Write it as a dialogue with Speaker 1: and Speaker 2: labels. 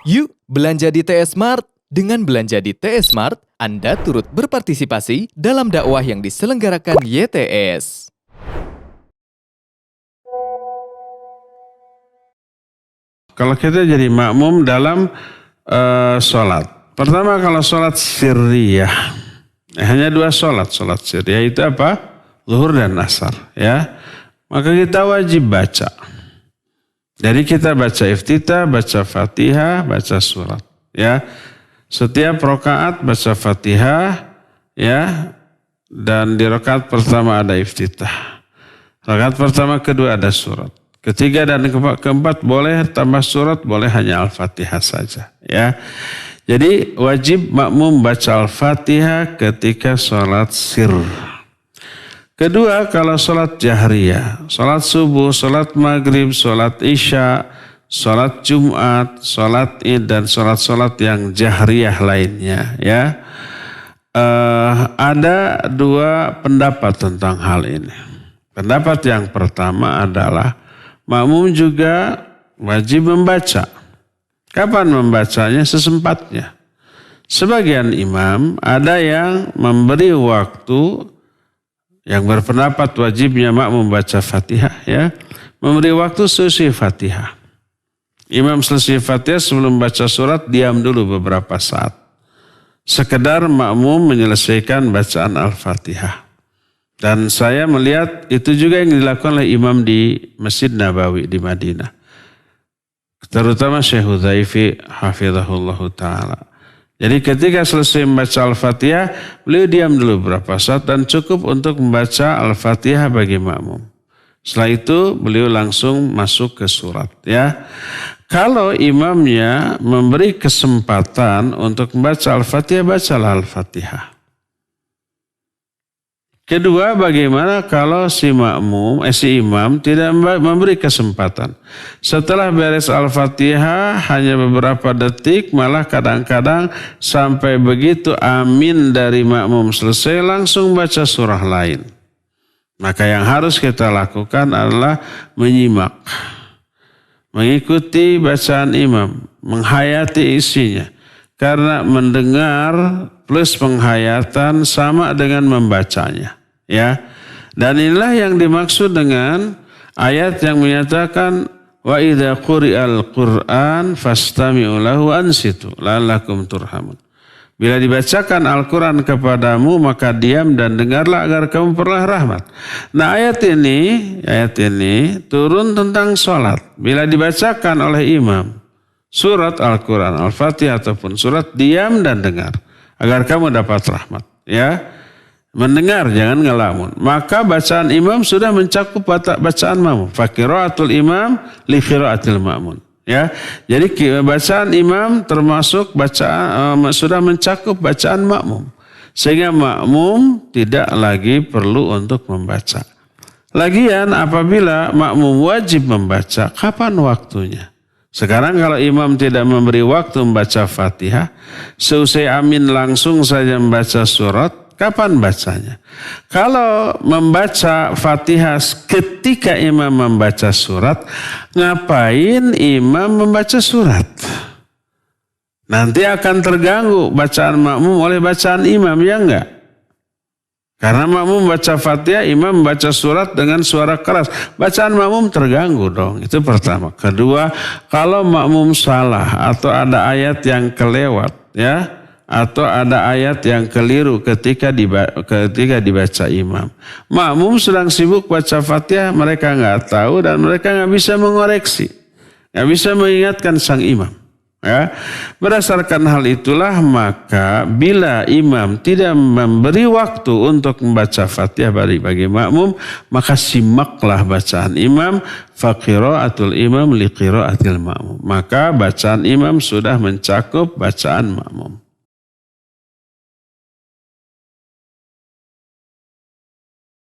Speaker 1: Yuk belanja di TS Mart. Dengan belanja di TS Mart, Anda turut berpartisipasi dalam dakwah yang diselenggarakan YTS.
Speaker 2: Kalau kita jadi makmum dalam sholat. Pertama kalau sholat sirriyah. Hanya 2 sholat sirriyah itu apa? Zuhur dan asar. Ya. Maka kita wajib baca. Jadi kita baca iftitah, baca fatihah, baca surat. Ya. Setiap rakaat baca fatihah. Ya. Dan di rakaat pertama ada iftitah. Rakaat pertama kedua ada surat. Ketiga dan keempat boleh tambah surat, boleh hanya Al-Fatihah saja. Ya. Jadi wajib makmum baca Al-Fatihah ketika sholat sir. Kedua kalau sholat jahriyah, sholat subuh, sholat maghrib, sholat isya, sholat Jumat, sholat id dan sholat-sholat yang jahriyah lainnya. Ya. Ada 2 pendapat tentang hal ini. Pendapat yang pertama adalah makmum juga wajib membaca. Kapan membacanya? Sesempatnya. Sebagian imam ada yang memberi waktu yang berpendapat wajibnya makmum membaca Fatihah, ya. Memberi waktu selesai Fatihah. Imam selesai Fatihah sebelum baca surat diam dulu beberapa saat. Sekedar makmum menyelesaikan bacaan Al-Fatihah. Dan saya melihat itu juga yang dilakukan oleh imam di Masjid Nabawi di Madinah. Terutama Syekh Hudzaifi hafizahullah ta'ala. Jadi ketika selesai membaca Al-Fatihah, beliau diam dulu beberapa saat dan cukup untuk membaca Al-Fatihah bagi makmum. Setelah itu beliau langsung masuk ke surat. Ya. Kalau imamnya memberi kesempatan untuk membaca Al-Fatihah, bacalah Al-Fatihah. Kedua, bagaimana kalau si imam tidak memberi kesempatan. Setelah beres Al-Fatihah hanya beberapa detik, malah kadang-kadang sampai begitu amin dari makmum selesai langsung baca surah lain. Maka yang harus kita lakukan adalah menyimak. Mengikuti bacaan imam, menghayati isinya. Karena mendengar plus penghayatan sama dengan membacanya. Ya, dan inilah yang dimaksud dengan ayat yang menyatakan wa idza quri'al Qur'an fastami'u lahu ansitu la'allakum turhamun. Bila dibacakan Al-Quran kepadamu maka diam dan dengarlah agar kamu peroleh rahmat. Nah ayat ini turun tentang sholat. Bila dibacakan oleh imam surat Al-Quran, Al-Fatihah ataupun surat, diam dan dengar agar kamu dapat rahmat. Ya. Mendengar, jangan ngelamun. Maka bacaan imam sudah mencakup bacaan makmum. Faqiraatul imam li qiraatil ma'mun. Ya. Jadi bacaan imam termasuk bacaan sudah mencakup bacaan makmum. Sehingga makmum tidak lagi perlu untuk membaca. Lagian apabila makmum wajib membaca, kapan waktunya? Sekarang kalau imam tidak memberi waktu membaca Fatihah, seusai amin langsung saja membaca surat, kapan bacanya? Kalau membaca Fatihah ketika imam membaca surat, ngapain imam membaca surat? Nanti akan terganggu bacaan makmum oleh bacaan imam, ya enggak? Karena makmum membaca Fatihah, imam membaca surat dengan suara keras. Bacaan makmum terganggu dong. Itu pertama. Kedua, kalau makmum salah atau ada ayat yang kelewat, ya, atau ada ayat yang keliru ketika dibaca imam. Makmum sedang sibuk baca Fatihah, mereka nggak tahu dan mereka nggak bisa mengoreksi, nggak bisa mengingatkan sang imam. Ya. Berdasarkan hal itulah maka bila imam tidak memberi waktu untuk membaca Fatihah bagi makmum, maka simaklah bacaan imam. Faqiraatul imam liqiraatil makmum. Maka bacaan imam sudah mencakup bacaan makmum.